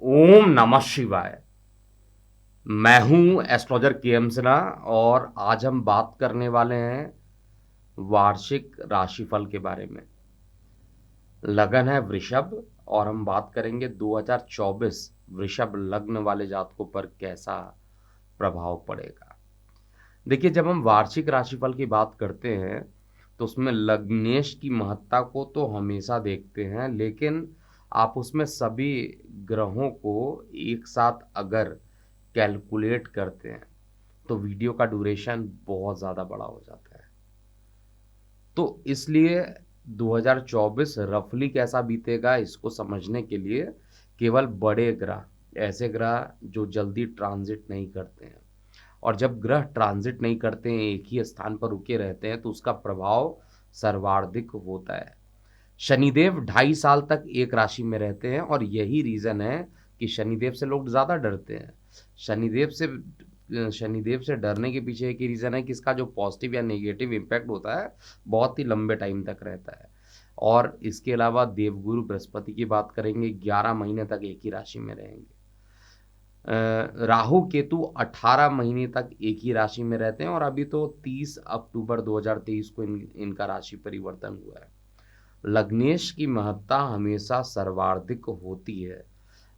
ओम नमः शिवाय। मैं हूं एस्ट्रोलॉजर केएम सिन्हा और आज हम बात करने वाले हैं वार्षिक राशिफल के बारे में। लगन है वृषभ और हम बात करेंगे 2024 वृषभ लग्न वाले जातकों पर कैसा प्रभाव पड़ेगा। देखिए, जब हम वार्षिक राशिफल की बात करते हैं तो उसमें लग्नेश की महत्ता को तो हमेशा देखते हैं, लेकिन आप उसमें सभी ग्रहों को एक साथ अगर कैलकुलेट करते हैं तो वीडियो का ड्यूरेशन बहुत ज़्यादा बड़ा हो जाता है। तो इसलिए 2024 रफली कैसा बीतेगा इसको समझने के लिए केवल बड़े ग्रह, ऐसे ग्रह जो जल्दी ट्रांजिट नहीं करते हैं, और जब ग्रह ट्रांजिट नहीं करते हैं, एक ही स्थान पर रुके रहते हैं, तो उसका प्रभाव सर्वाधिक होता है। शनिदेव 2.5 साल तक एक राशि में रहते हैं और यही रीज़न है कि शनिदेव से लोग ज़्यादा डरते हैं। शनिदेव से डरने के पीछे एक ही रीज़न है कि इसका जो पॉजिटिव या नेगेटिव इम्पैक्ट होता है, बहुत ही लंबे टाइम तक रहता है। और इसके अलावा देवगुरु बृहस्पति की बात करेंगे, 11 महीने तक एक ही राशि में रहेंगे। राहु केतु 18 महीने तक एक ही राशि में रहते हैं और अभी तो 30 अक्टूबर 2023 को इनका राशि परिवर्तन हुआ है। लग्नेश की महत्ता हमेशा सर्वाधिक होती है।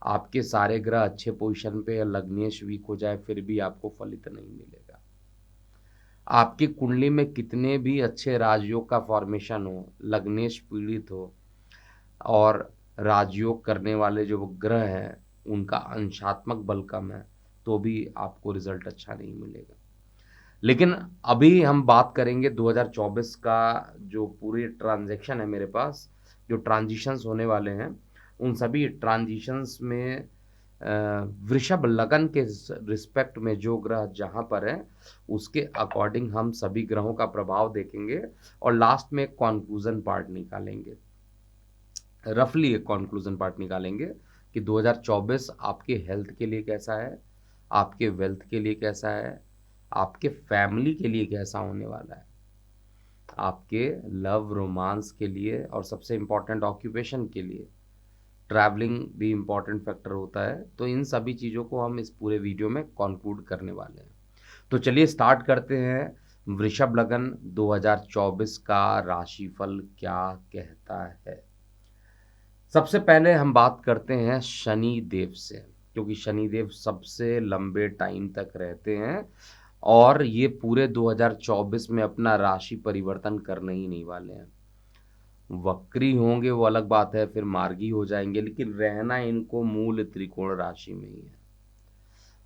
आपके सारे ग्रह अच्छे पोजीशन पे है, लग्नेश वीक हो जाए फिर भी आपको फलित नहीं मिलेगा। आपकी कुंडली में कितने भी अच्छे राजयोग का फॉर्मेशन हो, लग्नेश पीड़ित हो और राजयोग करने वाले जो ग्रह हैं उनका अंशात्मक बल कम है, तो भी आपको रिजल्ट अच्छा नहीं मिलेगा। लेकिन अभी हम बात करेंगे 2024 का, जो पूरी ट्रांजैक्शन है मेरे पास, जो ट्रांजिशंस होने वाले हैं, उन सभी ट्रांजिशंस में वृषभ लगन के रिस्पेक्ट में जो ग्रह जहाँ पर हैं, उसके अकॉर्डिंग हम सभी ग्रहों का प्रभाव देखेंगे और लास्ट में एक कॉन्क्लूजन पार्ट निकालेंगे। रफली एक कॉन्क्लूजन पार्ट निकालेंगे कि 2024 आपके हेल्थ के लिए कैसा है, आपके वेल्थ के लिए कैसा है, आपके फैमिली के लिए कैसा होने वाला है, आपके लव रोमांस के लिए, और सबसे इम्पॉर्टेंट ऑक्यूपेशन के लिए। ट्रैवलिंग भी इम्पॉर्टेंट फैक्टर होता है। तो इन सभी चीज़ों को हम इस पूरे वीडियो में कंक्लूड करने वाले हैं। तो चलिए स्टार्ट करते हैं। वृषभ लगन 2024 का राशिफल क्या कहता है। सबसे पहले हम बात करते हैं शनि देव से, क्योंकि शनि देव सबसे लंबे टाइम तक रहते हैं और ये पूरे 2024 में अपना राशि परिवर्तन करने ही नहीं वाले हैं। वक्री होंगे वो अलग बात है, फिर मार्गी हो जाएंगे, लेकिन रहना इनको मूल त्रिकोण राशि में ही है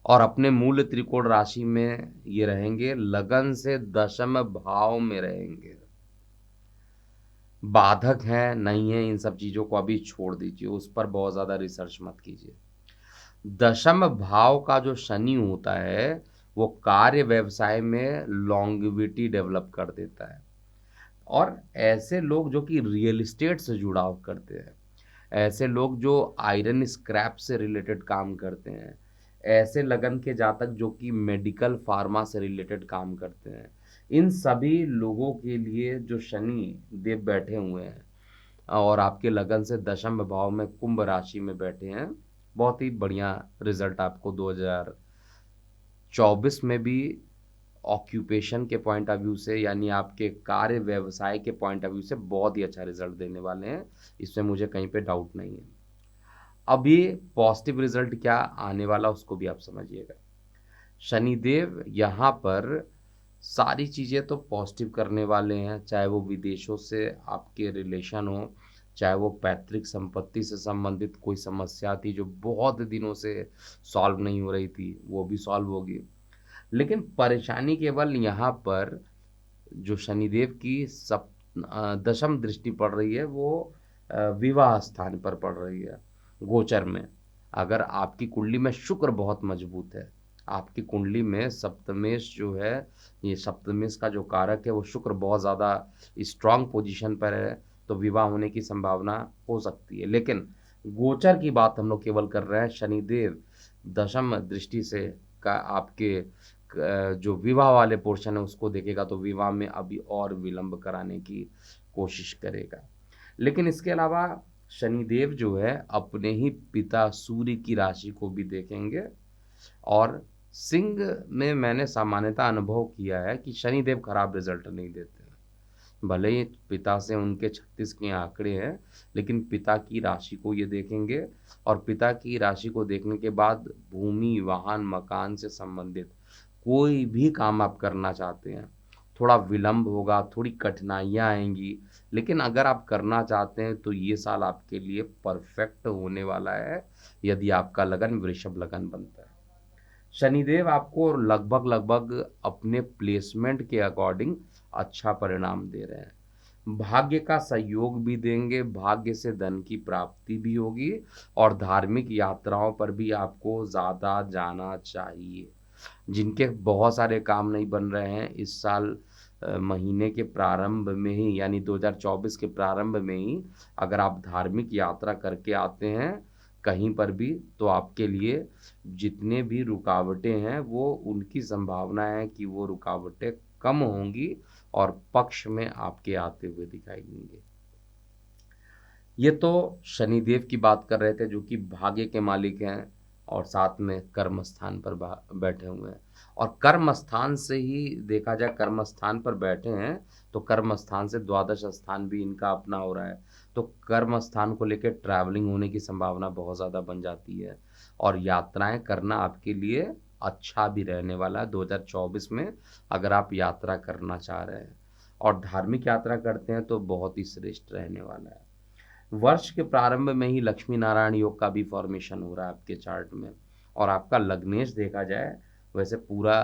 और अपने मूल त्रिकोण राशि में ये रहेंगे, लगन से दशम भाव में रहेंगे। बाधक हैं नहीं है, इन सब चीज़ों को अभी छोड़ दीजिए, उस पर बहुत ज़्यादा रिसर्च मत कीजिए। दशम भाव का जो शनि होता है वो कार्य व्यवसाय में लॉन्गेविटी डेवलप कर देता है और ऐसे लोग जो कि रियल एस्टेट से जुड़ाव करते हैं, ऐसे लोग जो आयरन स्क्रैप से रिलेटेड काम करते हैं, ऐसे लगन के जातक जो कि मेडिकल फार्मा से रिलेटेड काम करते हैं, इन सभी लोगों के लिए जो शनि देव बैठे हुए हैं और आपके लगन से दशम भाव में कुंभ राशि में बैठे हैं, बहुत ही बढ़िया रिजल्ट आपको 2024 में भी ऑक्यूपेशन के पॉइंट ऑफ व्यू से, यानी आपके कार्य व्यवसाय के पॉइंट ऑफ व्यू से बहुत ही अच्छा रिजल्ट देने वाले हैं। इसमें मुझे कहीं पे डाउट नहीं है। अब ये पॉजिटिव रिजल्ट क्या आने वाला उसको भी आप समझिएगा। शनिदेव यहाँ पर सारी चीज़ें तो पॉजिटिव करने वाले हैं, चाहे वो विदेशों से आपके रिलेशन हो, चाहे वो पैतृक संपत्ति से संबंधित कोई समस्या थी जो बहुत दिनों से सॉल्व नहीं हो रही थी, वो भी सॉल्व होगी। लेकिन परेशानी केवल यहाँ पर जो शनिदेव की दशम दृष्टि पड़ रही है वो विवाह स्थान पर पड़ रही है, गोचर में। अगर आपकी कुंडली में शुक्र बहुत मजबूत है, आपकी कुंडली में सप्तमेश जो है, ये सप्तमेश का जो कारक है वो शुक्र बहुत ज़्यादा स्ट्रांग पोजीशन पर है, तो विवाह होने की संभावना हो सकती है। लेकिन गोचर की बात हम लोग केवल कर रहे हैं, शनिदेव दशम दृष्टि से का आपके जो विवाह वाले पोर्शन है उसको देखेगा, तो विवाह में अभी और विलंब कराने की कोशिश करेगा। लेकिन इसके अलावा शनिदेव जो है अपने ही पिता सूर्य की राशि को भी देखेंगे। और सिंह में मैंने सामान्यतः अनुभव किया है कि शनिदेव खराब रिजल्ट नहीं देते हैं। भले ही पिता से उनके 36 के आंकड़े हैं, लेकिन पिता की राशि को ये देखेंगे। और पिता की राशि को देखने के बाद भूमि, वाहन, मकान से संबंधित कोई भी काम आप करना चाहते हैं, थोड़ा विलंब होगा, थोड़ी कठिनाइयाँ आएँगी, लेकिन अगर आप करना चाहते हैं तो ये साल आपके लिए परफेक्ट होने वाला है, यदि आपका लगन वृषभ लगन बनता है। शनिदेव आपको लगभग अपने प्लेसमेंट के अकॉर्डिंग अच्छा परिणाम दे रहे हैं। भाग्य का सहयोग भी देंगे, भाग्य से धन की प्राप्ति भी होगी और धार्मिक यात्राओं पर भी आपको ज़्यादा जाना चाहिए। जिनके बहुत सारे काम नहीं बन रहे हैं इस साल, महीने के प्रारंभ में ही यानी 2024 के प्रारंभ में ही अगर आप धार्मिक यात्रा करके आते हैं कहीं पर भी, तो आपके लिए जितने भी रुकावटें हैं वो उनकी संभावना है कि वो रुकावटें कम होंगी और पक्ष में आपके आते हुए दिखाई देंगे। ये तो शनिदेव की बात कर रहे थे जो कि भाग्य के मालिक हैं और साथ में कर्म स्थान पर बैठे हुए हैं। और कर्म स्थान से ही देखा जाए, कर्म स्थान पर बैठे हैं तो कर्म स्थान से द्वादश स्थान भी इनका अपना हो रहा है, तो कर्म स्थान को लेकर ट्रैवलिंग होने की संभावना बहुत ज़्यादा बन जाती है और यात्राएं करना आपके लिए अच्छा भी रहने वाला है 2024 में। अगर आप यात्रा करना चाह रहे हैं और धार्मिक यात्रा करते हैं तो बहुत ही श्रेष्ठ रहने वाला है। वर्ष के प्रारंभ में ही लक्ष्मी नारायण योग का भी फॉर्मेशन हो रहा है आपके चार्ट में। और आपका लग्नेश देखा जाए, वैसे पूरा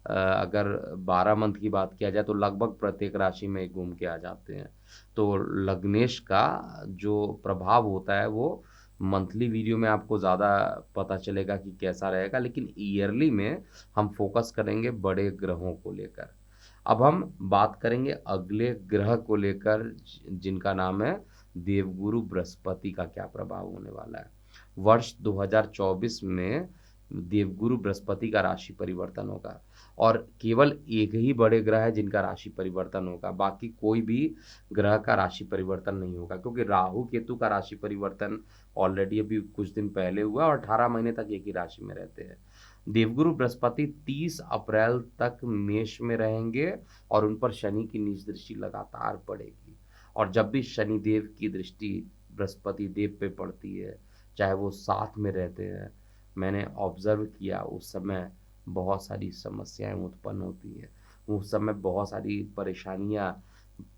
अगर 12 मंथ की बात किया जाए तो लगभग प्रत्येक राशि में घूम के आ जाते हैं। तो लग्नेश का जो प्रभाव होता है वो मंथली वीडियो में आपको ज़्यादा पता चलेगा कि कैसा रहेगा, लेकिन ईयरली में हम फोकस करेंगे बड़े ग्रहों को लेकर। अब हम बात करेंगे अगले ग्रह को लेकर जिनका नाम है देवगुरु बृहस्पति का क्या प्रभाव होने वाला है। वर्ष 2024 में देवगुरु बृहस्पति का राशि परिवर्तन होगा और केवल एक ही बड़े ग्रह है जिनका राशि परिवर्तन होगा, बाकी कोई भी ग्रह का राशि परिवर्तन नहीं होगा, क्योंकि राहु केतु का राशि परिवर्तन ऑलरेडी अभी कुछ दिन पहले हुआ और 18 महीने तक एक ही राशि में रहते हैं। देवगुरु बृहस्पति 30 अप्रैल तक मेष में रहेंगे और उन पर शनि की नीच दृष्टि लगातार पड़ेगी। और जब भी शनिदेव की दृष्टि बृहस्पति देव पे पड़ती है, चाहे वो साथ में रहते हैं, मैंने ऑब्जर्व किया उस समय बहुत सारी समस्याएं उत्पन्न होती हैं, उस समय बहुत सारी परेशानियां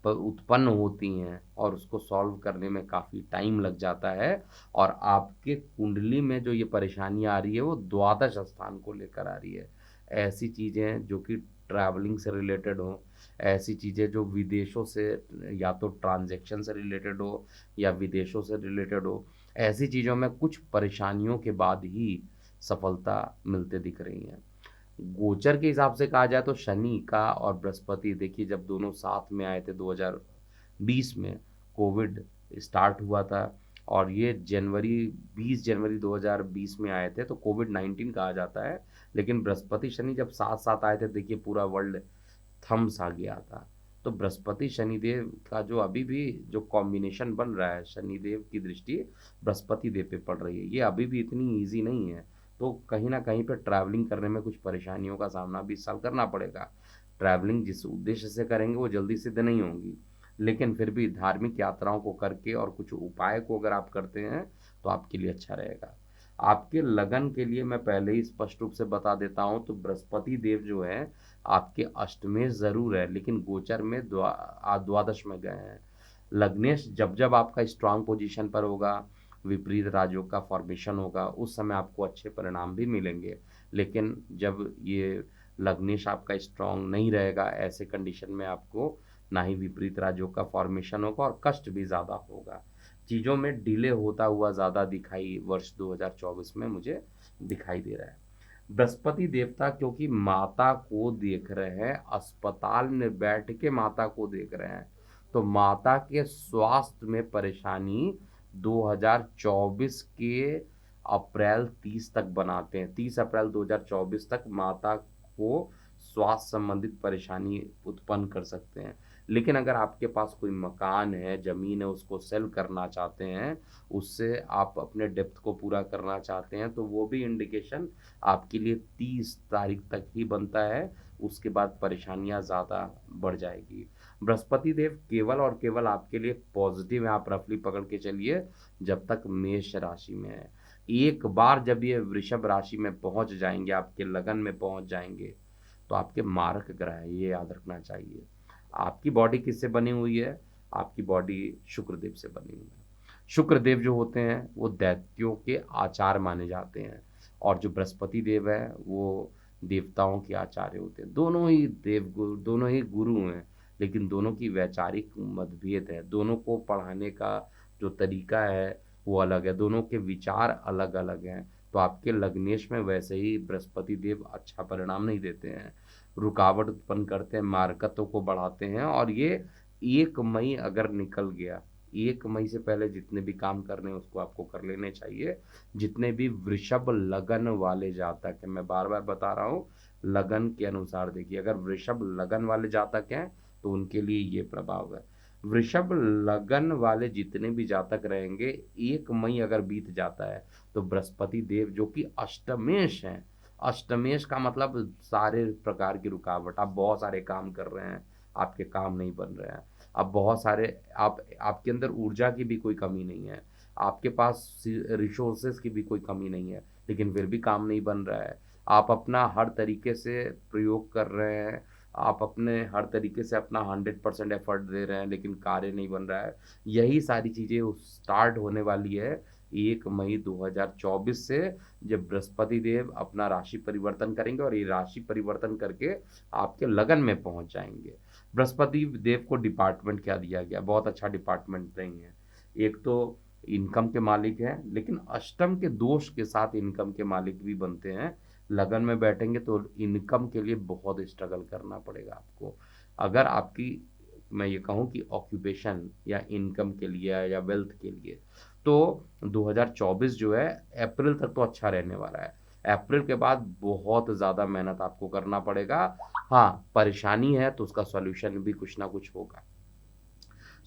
उत्पन्न होती हैं और उसको सॉल्व करने में काफ़ी टाइम लग जाता है। और आपके कुंडली में जो ये परेशानियां आ रही है वो द्वादश स्थान को लेकर आ रही है। ऐसी चीज़ें जो कि ट्रैवलिंग से रिलेटेड हो, ऐसी चीज़ें जो विदेशों से या तो ट्रांजैक्शन से रिलेटेड हो या विदेशों से रिलेटेड हो, ऐसी चीज़ों में कुछ परेशानियों के बाद ही सफलता मिलते दिख रही हैं। गोचर के हिसाब से कहा जाए तो शनि का और बृहस्पति, देखिए जब दोनों साथ में आए थे 2020 में, कोविड स्टार्ट हुआ था और ये 20 जनवरी 2020 में आए थे, तो कोविड-19 कहा जाता है। लेकिन बृहस्पति शनि जब साथ साथ आए थे, देखिए पूरा वर्ल्ड थम सा गया था। तो बृहस्पति शनिदेव का जो अभी भी जो कॉम्बिनेशन बन रहा है, शनिदेव की दृष्टि बृहस्पति देव पे पड़ रही है, ये अभी भी इतनी ईजी नहीं है। तो कहीं ना कहीं पे ट्रैवलिंग करने में कुछ परेशानियों का सामना भी इस साल करना पड़ेगा। ट्रैवलिंग जिस उद्देश्य से करेंगे वो जल्दी सिद्ध नहीं होंगी, लेकिन फिर भी धार्मिक यात्राओं को करके और कुछ उपाय को अगर आप करते हैं तो आपके लिए अच्छा रहेगा। आपके लगन के लिए मैं पहले ही स्पष्ट रूप से बता देता हूँ, तो बृहस्पति देव जो है आपके अष्टमेश जरूर है, लेकिन गोचर में द्वादश में गए हैं। लग्नेश जब जब आपका स्ट्रांग पोजीशन पर होगा, विपरीत राजयोग का फॉर्मेशन होगा, उस समय आपको अच्छे परिणाम भी मिलेंगे। लेकिन जब ये लग्नेश आपका स्ट्रांग नहीं रहेगा, ऐसे कंडीशन में आपको ना ही विपरीत राजयोग का फॉर्मेशन होगा और कष्ट भी ज़्यादा होगा। चीज़ों में डिले होता हुआ ज़्यादा दिखाई वर्ष 2024 में मुझे दिखाई दे रहा है। बृहस्पति देवता क्योंकि माता को देख रहे हैं, अस्पताल में बैठ के माता को देख रहे हैं, तो माता के स्वास्थ्य में परेशानी 2024 के अप्रैल 30 तक बनाते हैं। 30 अप्रैल 2024 तक माता को स्वास्थ्य संबंधित परेशानी उत्पन्न कर सकते हैं। लेकिन अगर आपके पास कोई मकान है, ज़मीन है, उसको सेल करना चाहते हैं, उससे आप अपने डेप्थ को पूरा करना चाहते हैं, तो वो भी इंडिकेशन आपके लिए 30 तारीख तक ही बनता है, उसके बाद परेशानियाँ ज़्यादा बढ़ जाएगी। बृहस्पति देव केवल और केवल आपके लिए पॉजिटिव है, आप रफली पकड़ के चलिए जब तक मेष राशि में है। एक बार जब ये वृषभ राशि में पहुँच जाएँगे, आपके लगन में पहुँच जाएँगे, तो आपके मारक ग्रह हैं, ये याद रखना चाहिए। आपकी बॉडी किससे बनी हुई है? आपकी बॉडी शुक्रदेव से बनी हुई है। शुक्रदेव जो होते हैं वो दैत्यों के आचार्य माने जाते हैं, और जो बृहस्पति देव है वो देवताओं के आचार्य होते हैं। दोनों ही गुरु हैं, लेकिन दोनों की वैचारिक मतभेद है। दोनों को पढ़ाने का जो तरीका है वो अलग है, दोनों के विचार अलग अलग हैं। तो आपके लग्नेश में वैसे ही बृहस्पति देव अच्छा परिणाम नहीं देते हैं, रुकावट उत्पन्न करते हैं, मारकतों को बढ़ाते हैं। और ये 1 मई अगर निकल गया, 1 मई से पहले जितने भी काम करने हैं उसको आपको कर लेने चाहिए। जितने भी वृषभ लगन वाले जातक हैं, मैं बार बार बता रहा हूँ, लगन के अनुसार देखिए, अगर वृषभ लगन वाले जातक हैं तो उनके लिए ये प्रभाव है। वृषभ लगन वाले जितने भी जातक रहेंगे, 1 मई अगर बीत जाता है तो बृहस्पति देव जो कि अष्टमेश हैं, अष्टमेश का मतलब सारे प्रकार की रुकावट, आप बहुत सारे काम कर रहे हैं, आपके काम नहीं बन रहे हैं, अब बहुत सारे आपके अंदर ऊर्जा की भी कोई कमी नहीं है, आपके पास रिसोर्सेज की भी कोई कमी नहीं है, लेकिन फिर भी काम नहीं बन रहा है। आप अपना हर तरीके से प्रयोग कर रहे हैं, आप अपने हर तरीके से अपना 100% एफर्ट दे रहे हैं, लेकिन कार्य नहीं बन रहा है। यही सारी चीज़ें स्टार्ट होने वाली है 1 मई 2024 से, जब बृहस्पति देव अपना राशि परिवर्तन करेंगे, और ये राशि परिवर्तन करके आपके लगन में पहुंच जाएंगे। बृहस्पति देव को डिपार्टमेंट क्या दिया गया? बहुत अच्छा डिपार्टमेंट नहीं है। एक तो इनकम के मालिक हैं, लेकिन अष्टम के दोष के साथ इनकम के मालिक भी बनते हैं। लगन में बैठेंगे तो इनकम के लिए बहुत स्ट्रगल करना पड़ेगा आपको। अगर आपकी, मैं ये कहूँ कि ऑक्यूपेशन या इनकम के लिए या वेल्थ के लिए, तो 2024 जो है अप्रैल तक तो अच्छा रहने वाला है। अप्रैल के बाद बहुत ज़्यादा मेहनत आपको करना पड़ेगा। हाँ, परेशानी है तो उसका सॉल्यूशन भी कुछ ना कुछ होगा।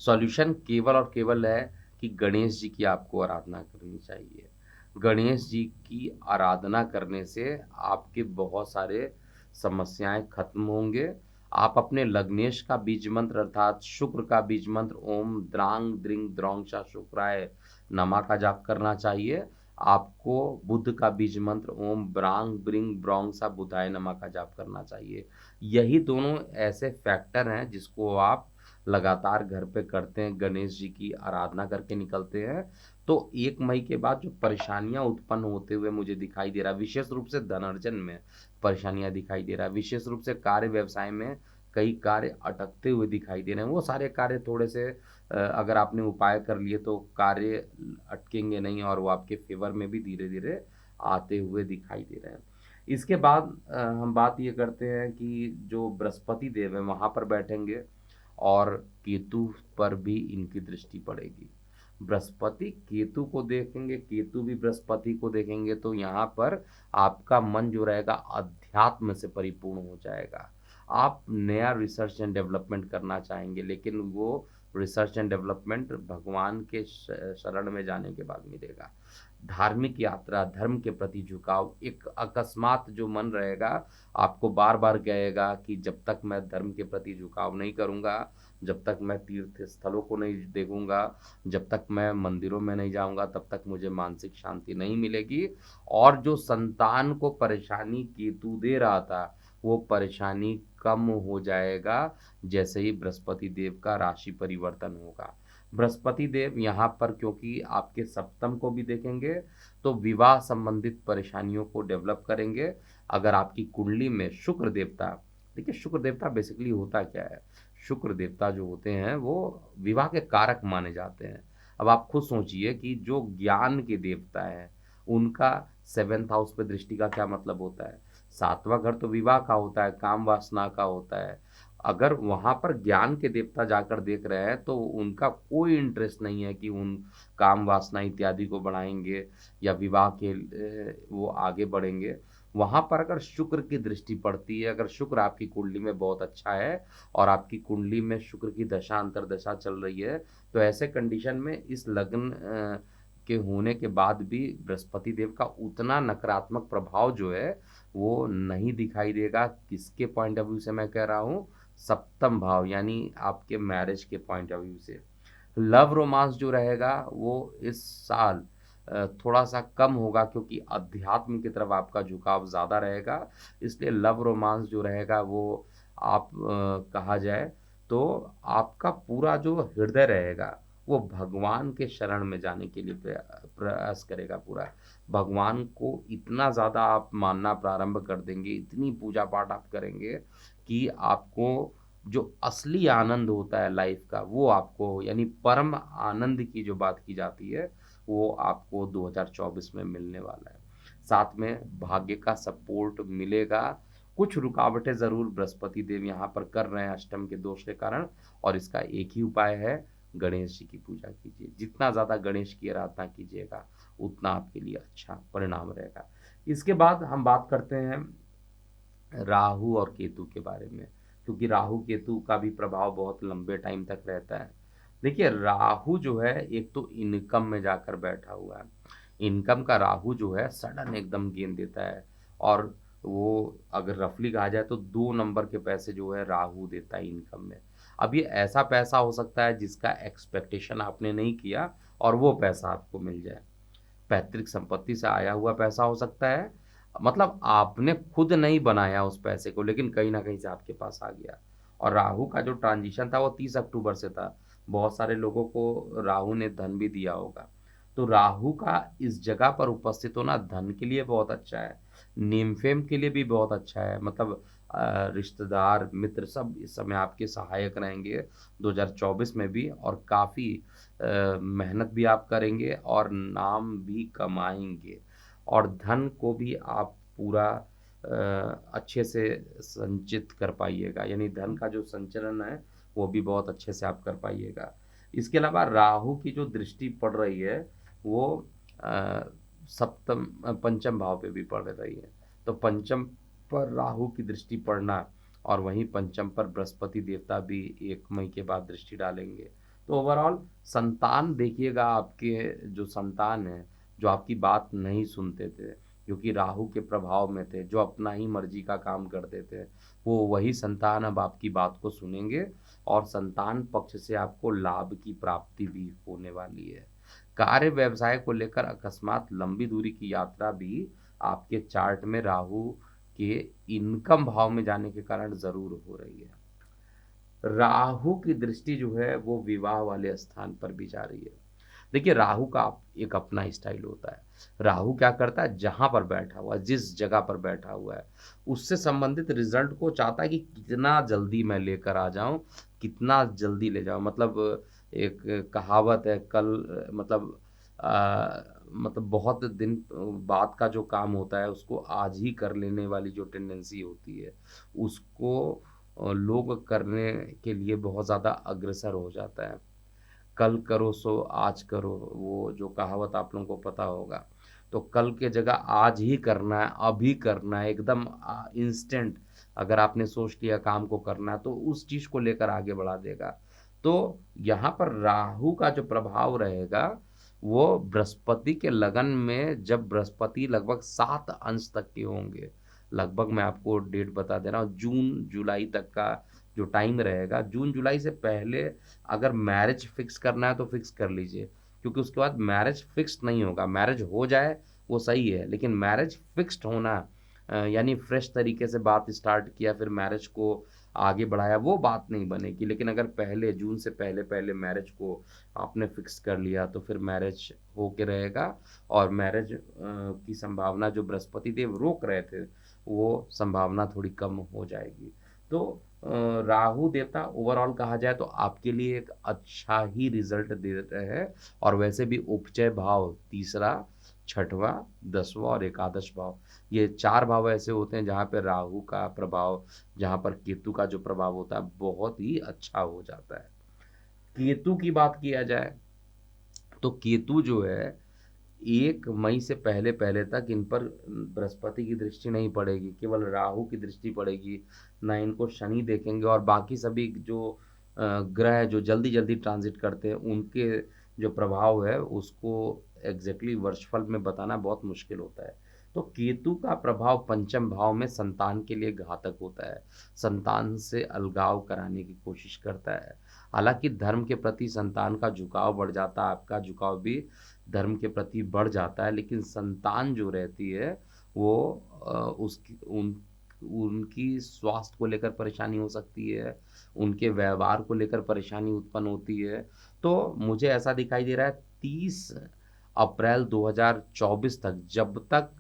सॉल्यूशन केवल और केवल है कि गणेश जी की आपको आराधना करनी चाहिए। गणेश जी की आराधना करने से आपके बहुत सारे समस्याएं खत्म होंगे। आप अपने लग्नेश का बीज मंत्र अर्थात शुक्र का बीज मंत्र ओम द्रांग द्रिंग द्रोंगशा शुक्राय नमा का जाप करना चाहिए। आपको बुध का बीज मंत्र ओम ब्रांग ब्रिंग ब्रोंगसा बुधाय नमा का जाप करना चाहिए। यही दोनों ऐसे फैक्टर हैं जिसको आप लगातार घर पे करते हैं, गणेश जी की आराधना करके निकलते हैं, तो 1 मई के बाद जो परेशानियां उत्पन्न होते हुए मुझे दिखाई दे रहा है, विशेष रूप से धनार्जन में परेशानियां दिखाई दे रहा है, विशेष रूप से कार्य व्यवसाय में कई कार्य अटकते हुए दिखाई दे रहे हैं। वो सारे कार्य थोड़े से अगर आपने उपाय कर लिए तो कार्य अटकेंगे नहीं, और वो आपके फेवर में भी धीरे धीरे आते हुए दिखाई दे रहे हैं। इसके बाद हम बात ये करते हैं कि जो बृहस्पति देव है वहाँ पर बैठेंगे, और केतु पर भी इनकी दृष्टि पड़ेगी। बृहस्पति केतु को देखेंगे, केतु भी बृहस्पति को देखेंगे, तो यहाँ पर आपका मन जो रहेगा अध्यात्म से परिपूर्ण हो जाएगा। आप नया रिसर्च एंड डेवलपमेंट करना चाहेंगे, लेकिन वो रिसर्च एंड डेवलपमेंट भगवान के शरण में जाने के बाद मिलेगा। धार्मिक यात्रा, धर्म के प्रति झुकाव, एक अकस्मात जो मन रहेगा, आपको बार बार कहेगा कि जब तक मैं धर्म के प्रति झुकाव नहीं करूँगा, जब तक मैं तीर्थ स्थलों को नहीं देखूंगा, जब तक मैं मंदिरों में नहीं जाऊंगा, तब तक मुझे मानसिक शांति नहीं मिलेगी। और जो संतान को परेशानी केतु दे रहा था, वो परेशानी कम हो जाएगा जैसे ही बृहस्पति देव का राशि परिवर्तन होगा। बृहस्पति देव यहाँ पर क्योंकि आपके सप्तम को भी देखेंगे, तो विवाह संबंधित परेशानियों को डेवलप करेंगे। अगर आपकी कुंडली में शुक्र देवता, देखिए शुक्र देवता बेसिकली होता क्या है, शुक्र देवता जो होते हैं वो विवाह के कारक माने जाते हैं। अब आप खुद सोचिए कि जो ज्ञान के देवता है उनका 7th हाउस पे दृष्टि का क्या मतलब होता है? 7वां घर तो विवाह का होता है, काम वासना का होता है। अगर वहां पर ज्ञान के देवता जाकर देख रहे हैं तो उनका कोई इंटरेस्ट नहीं है कि उन काम वासना इत्यादि को बढ़ाएंगे या विवाह के वो आगे बढ़ेंगे। वहाँ पर अगर शुक्र की दृष्टि पड़ती है, अगर शुक्र आपकी कुंडली में बहुत अच्छा है और आपकी कुंडली में शुक्र की दशा अंतर्दशा चल रही है, तो ऐसे कंडीशन में इस लग्न के होने के बाद भी बृहस्पति देव का उतना नकारात्मक प्रभाव जो है वो नहीं दिखाई देगा। किसके पॉइंट ऑफ व्यू से मैं कह रहा हूँ? सप्तम भाव यानी आपके मैरिज के पॉइंट ऑफ व्यू से। लव रोमांस जो रहेगा वो इस साल थोड़ा-सा कम होगा, क्योंकि अध्यात्म की तरफ आपका झुकाव ज़्यादा रहेगा। इसलिए लव रोमांस जो रहेगा वो आप कहा जाए तो आपका पूरा जो हृदय रहेगा वो भगवान के शरण में जाने के लिए प्रयास करेगा पूरा। भगवान को इतना ज़्यादा आप मानना प्रारंभ कर देंगे, इतनी पूजा-पाठ आप करेंगे कि आपको जो असली आनंद होता है लाइफ का वो आपको, यानी परम आनंद की जो बात की जाती है वो आपको 2024 में मिलने वाला है। साथ में भाग्य का सपोर्ट मिलेगा। कुछ रुकावटें ज़रूर बृहस्पति देव यहाँ पर कर रहे हैं अष्टम के दोष के कारण, और इसका एक ही उपाय है, गणेश जी की पूजा कीजिए। जितना ज़्यादा गणेश की आराधना कीजिएगा उतना आपके लिए अच्छा परिणाम रहेगा। इसके बाद हम बात करते हैं राहु और केतु के बारे में, क्योंकि राहु केतु का भी प्रभाव बहुत लंबे टाइम तक रहता है। देखिए, राहु जो है एक तो इनकम में जाकर बैठा हुआ है। इनकम का राहु जो है सडन एकदम गेन देता है, और वो अगर रफली कहा जाए तो 2 नंबर के पैसे जो है राहु देता है इनकम में। अब ये ऐसा पैसा हो सकता है जिसका एक्सपेक्टेशन आपने नहीं किया और वो पैसा आपको मिल जाए। पैतृक संपत्ति से आया हुआ पैसा हो सकता है, मतलब आपने खुद नहीं बनाया उस पैसे को, लेकिन कहीं न कहीं से आपके पास आ गया। और राहु का जो ट्रांज़िशन था वो 30 अक्टूबर से था। बहुत सारे लोगों को राहु ने धन भी दिया होगा। तो राहु का इस जगह पर उपस्थित होना धन के लिए बहुत अच्छा है, नेम-फेम के लिए भी बहुत अच्छा है। मतलब रिश्तेदार, मित्र सब इस समय आपके सहायक रहेंगे 2024 में भी, और काफ़ी मेहनत भी आप करेंगे और नाम भी कमाएँगे, और धन को भी आप पूरा अच्छे से संचित कर पाइएगा, यानी धन का जो संचरण है वो भी बहुत अच्छे से आप कर पाइएगा। इसके अलावा राहु की जो दृष्टि पड़ रही है वो अ, पंचम भाव पे भी पड़ रही है। तो पंचम पर राहु की दृष्टि पड़ना और वहीं पंचम पर बृहस्पति देवता भी 1 मई के बाद दृष्टि डालेंगे। तो ओवरऑल संतान देखिएगा, आपके जो संतान हैं, जो आपकी बात नहीं सुनते थे, क्योंकि राहु के प्रभाव में थे, जो अपना ही मर्जी का काम करते थे, वो वही संतान अब आपकी बात को सुनेंगे, और संतान पक्ष से आपको लाभ की प्राप्ति भी होने वाली है। कार्य व्यवसाय को लेकर अकस्मात लंबी दूरी की यात्रा भी आपके चार्ट में राहु के इनकम भाव में जाने के कारण ज़रूर हो रही है। राहु की दृष्टि जो है वो विवाह वाले स्थान पर भी जा रही है। देखिए, राहु का एक अपना स्टाइल होता है। राहु क्या करता है, जहाँ पर बैठा हुआ है, जिस जगह पर बैठा हुआ है, उससे संबंधित रिजल्ट को चाहता है कि कितना जल्दी मैं लेकर आ जाऊँ, कितना जल्दी ले जाऊँ। मतलब एक कहावत है, मतलब बहुत दिन बाद का जो काम होता है उसको आज ही कर लेने वाली जो टेंडेंसी होती है, उसको लोग करने के लिए बहुत ज़्यादा अग्रसर हो जाता है। कल करो सो आज करो, वो जो कहावत आप लोगों को पता होगा। तो कल के जगह आज ही करना है, अभी करना है, एकदम इंस्टेंट अगर आपने सोच लिया काम को करना है तो उस चीज़ को लेकर आगे बढ़ा देगा। तो यहाँ पर राहु का जो प्रभाव रहेगा वो बृहस्पति के लगन में, जब बृहस्पति लगभग 7 अंश तक के होंगे, लगभग मैं आपको डेट बता दे रहा हूँ, जून जुलाई तक का जो टाइम रहेगा। जून जुलाई से पहले अगर मैरिज फिक्स करना है तो फिक्स कर लीजिए, क्योंकि उसके बाद मैरिज फिक्स नहीं होगा। मैरिज हो जाए वो सही है, लेकिन मैरिज फिक्स्ड होना, यानी फ्रेश तरीके से बात स्टार्ट किया फिर मैरिज को आगे बढ़ाया, वो बात नहीं बनेगी। लेकिन अगर पहले जून से पहले पहले मैरिज को आपने फिक्स कर लिया तो फिर मैरिज हो के रहेगा, और मैरिज की संभावना जो बृहस्पति देव रोक रहे थे वो संभावना थोड़ी कम हो जाएगी। तो राहु देवता ओवरऑल कहा जाए तो आपके लिए एक अच्छा ही रिजल्ट दे रहे हैं, और वैसे भी उपचय भाव तीसरा, छठवां, 10वां और एकादश भाव, ये 4 भाव ऐसे होते हैं जहाँ पे राहु का प्रभाव, जहाँ पर केतु का जो प्रभाव होता है बहुत ही अच्छा हो जाता है। केतु की बात किया जाए तो केतु जो है 1 मई से पहले पहले तक इन पर बृहस्पति की दृष्टि नहीं पड़ेगी, केवल राहु की दृष्टि पड़ेगी, ना इनको शनि देखेंगे और बाकी सभी जो ग्रह जो जल्दी-जल्दी ट्रांज़िट करते हैं, उनके जो प्रभाव है, उसको एग्ज़ैक्टली वर्षफल में बताना बहुत मुश्किल होता है। तो केतु का प्रभाव पंचम भाव में संतान के लिए घातक होता है, संतान से अलगाव कराने की कोशिश करता है। हालाँकि धर्म के प्रति संतान का झुकाव बढ़ जाता है, आपका झुकाव भी धर्म के प्रति बढ़ जाता है, लेकिन संतान जो रहती है वो उसकी उनकी स्वास्थ्य को लेकर परेशानी हो सकती है, उनके व्यवहार को लेकर परेशानी उत्पन्न होती है। तो मुझे ऐसा दिखाई दे रहा है 30 अप्रैल 2024 तक जब तक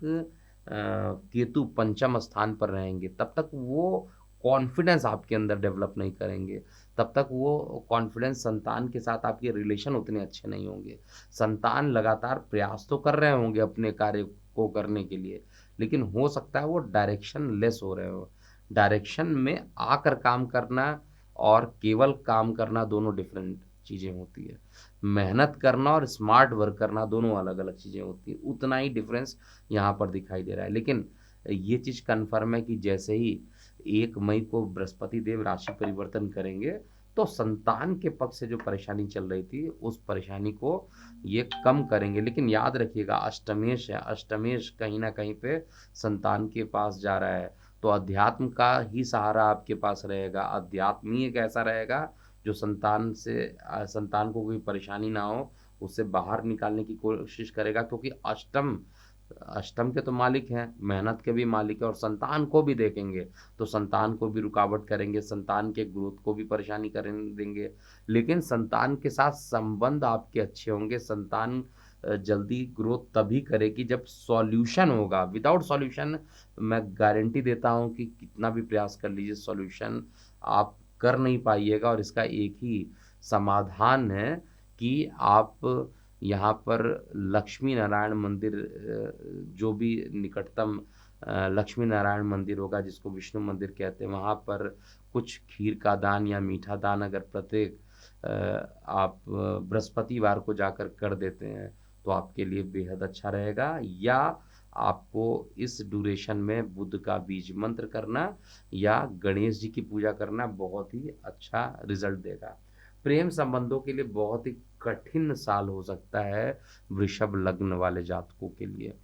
केतु पंचम स्थान पर रहेंगे, तब तक वो कॉन्फिडेंस आपके अंदर डेवलप नहीं करेंगे। तब तक वो कॉन्फिडेंस संतान के साथ आपके रिलेशन उतने अच्छे नहीं होंगे। संतान लगातार प्रयास तो कर रहे होंगे अपने कार्य को करने के लिए, लेकिन हो सकता है वो डायरेक्शन लेस हो रहे हों। डायरेक्शन में आकर काम करना और केवल काम करना दोनों डिफरेंट चीज़ें होती है। मेहनत करना और स्मार्ट वर्क करना दोनों अलग-अलग चीज़ें होती हैं। उतना ही डिफरेंस यहाँ पर दिखाई दे रहा है। लेकिन ये चीज़ कन्फर्म है कि जैसे ही 1 मई को बृहस्पति देव राशि परिवर्तन करेंगे, तो संतान के पक्ष से जो परेशानी चल रही थी, उस परेशानी को ये कम करेंगे। लेकिन याद रखिएगा अष्टमेश है, अष्टमेश कहीं न कहीं पे संतान के पास जा रहा है, तो अध्यात्म का ही सहारा आपके पास रहेगा। अध्यात्म ही एक ऐसा रहेगा जो संतान को कोई परेशानी ना हो, उससे बाहर निकालने की कोशिश करेगा क्योंकि अष्टम अष्टम के तो मालिक हैं, मेहनत के भी मालिक हैं और संतान को भी देखेंगे, तो संतान को भी रुकावट करेंगे, संतान के ग्रोथ को भी परेशानी करें देंगे। लेकिन संतान के साथ संबंध आपके अच्छे होंगे, संतान जल्दी ग्रोथ तभी करेगी जब सॉल्यूशन होगा। विदाउट सॉल्यूशन मैं गारंटी देता हूँ कि कितना भी प्रयास कर लीजिए, सॉल्यूशन आप कर नहीं पाइएगा और इसका एक ही समाधान है कि आप यहाँ पर लक्ष्मी नारायण मंदिर जो भी निकटतम लक्ष्मी नारायण मंदिर होगा जिसको विष्णु मंदिर कहते हैं, वहाँ पर कुछ खीर का दान या मीठा दान अगर प्रत्येक आप बृहस्पतिवार को जाकर कर देते हैं, तो आपके लिए बेहद अच्छा रहेगा। या आपको इस ड्यूरेशन में बुध का बीज मंत्र करना या गणेश जी की पूजा करना बहुत ही अच्छा रिज़ल्ट देगा। प्रेम संबंधों के लिए बहुत ही कठिन साल हो सकता है वृषभ लग्न वाले जातकों के लिए।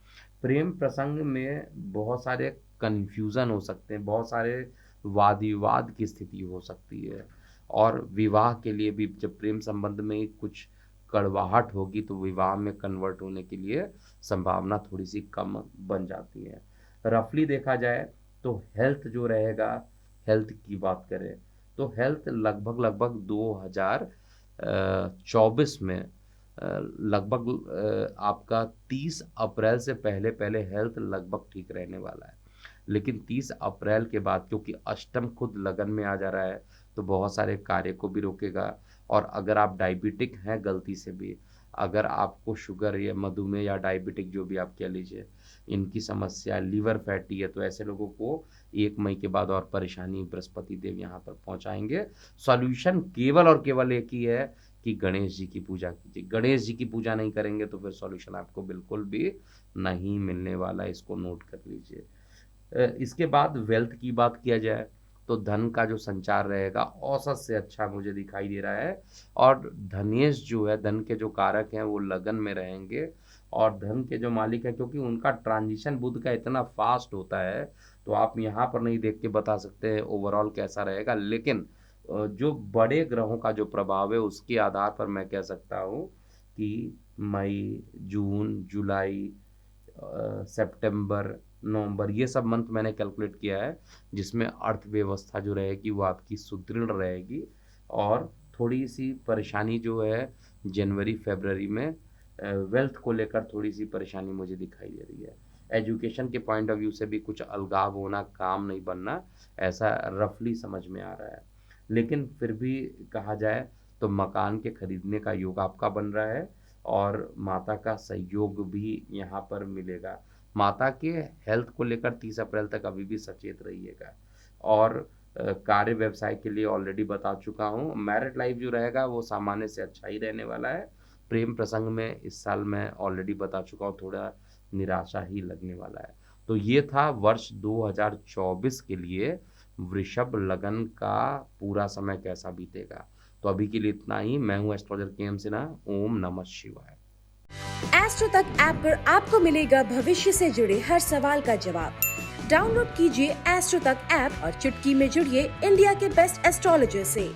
प्रेम प्रसंग में बहुत सारे कन्फ्यूज़न हो सकते हैं, बहुत सारे वाद-विवाद की स्थिति हो सकती है और विवाह के लिए भी जब प्रेम संबंध में कुछ कड़वाहट होगी तो विवाह में कन्वर्ट होने के लिए संभावना थोड़ी-सी कम बन जाती है। रफली देखा जाए तो हेल्थ जो रहेगा, हेल्थ की बात करें तो हेल्थ लगभग 2024 में लगभग आपका 30 अप्रैल से पहले-पहले हेल्थ लगभग ठीक रहने वाला है। लेकिन 30 अप्रैल के बाद क्योंकि अष्टम खुद लगन में आ जा रहा है, तो बहुत सारे कार्य को भी रोकेगा और अगर आप डायबिटिक हैं गलती से भी, अगर आपको शुगर या मधुमेह या डायबिटिक जो भी आप कह लीजिए, इनकी समस्या लिवर फैटी है, तो ऐसे लोगों को 1 मई के बाद और परेशानी बृहस्पति देव यहाँ पर पहुँचाएँगे। सॉल्यूशन केवल और केवल एक ही है कि गणेश जी की पूजा कीजिए। गणेश जी की पूजा नहीं करेंगे तो फिर सॉल्यूशन आपको बिल्कुल भी नहीं मिलने वाला है, इसको नोट कर लीजिए। इसके बाद वेल्थ की बात किया जाए तो धन का जो संचार रहेगा औसत से अच्छा मुझे दिखाई दे रहा है और धनेश जो है धन के जो कारक हैं वो लगन में रहेंगे और धन के जो मालिक हैं क्योंकि उनका ट्रांजिशन बुध का इतना फास्ट होता है तो आप यहाँ पर नहीं देख के बता सकते हैं ओवरऑल कैसा रहेगा, लेकिन जो बड़े ग्रहों का जो प्रभाव है उसके आधार पर मैं कह सकता हूँ कि मई, जून, जुलाई, सितंबर, नवंबर ये सब मंथ मैंने कैलकुलेट किया है जिसमें अर्थव्यवस्था जो रहेगी वो आपकी सुदृढ़ रहेगी और थोड़ी सी परेशानी जो है जनवरी फरवरी में वेल्थ को लेकर थोड़ी सी परेशानी मुझे दिखाई दे रही है। एजुकेशन के पॉइंट ऑफ व्यू से भी कुछ अलगाव होना, काम नहीं बनना, ऐसा रफली समझ में आ रहा है। लेकिन फिर भी कहा जाए तो मकान के खरीदने का योग आपका बन रहा है और माता का सहयोग भी यहाँ पर मिलेगा। माता के हेल्थ को लेकर 30 अप्रैल तक अभी भी सचेत रहिएगा और कार्य व्यवसाय के लिए ऑलरेडी बता चुका हूँ। मैरिड लाइफ जो रहेगा वो सामान्य से अच्छा ही रहने वाला है। प्रेम प्रसंग में इस साल मैं ऑलरेडी बता चुका हूँ, थोड़ा निराशा ही लगने वाला है। तो ये था वर्ष 2024 के लिए वृषभ लगन का पूरा समय कैसा बीतेगा। तो अभी के लिए इतना ही। मैं हूँ एस्ट्रोलॉजर के.एम. सिन्हा। ओम नमः शिवाय। एस्ट्रो तक ऐप पर आपको मिलेगा भविष्य से जुड़े हर सवाल का जवाब। डाउनलोड कीजिए एस्ट्रो तक ऐप और चुटकी में जुड़िए इंडिया के बेस्ट एस्ट्रोलॉजर से।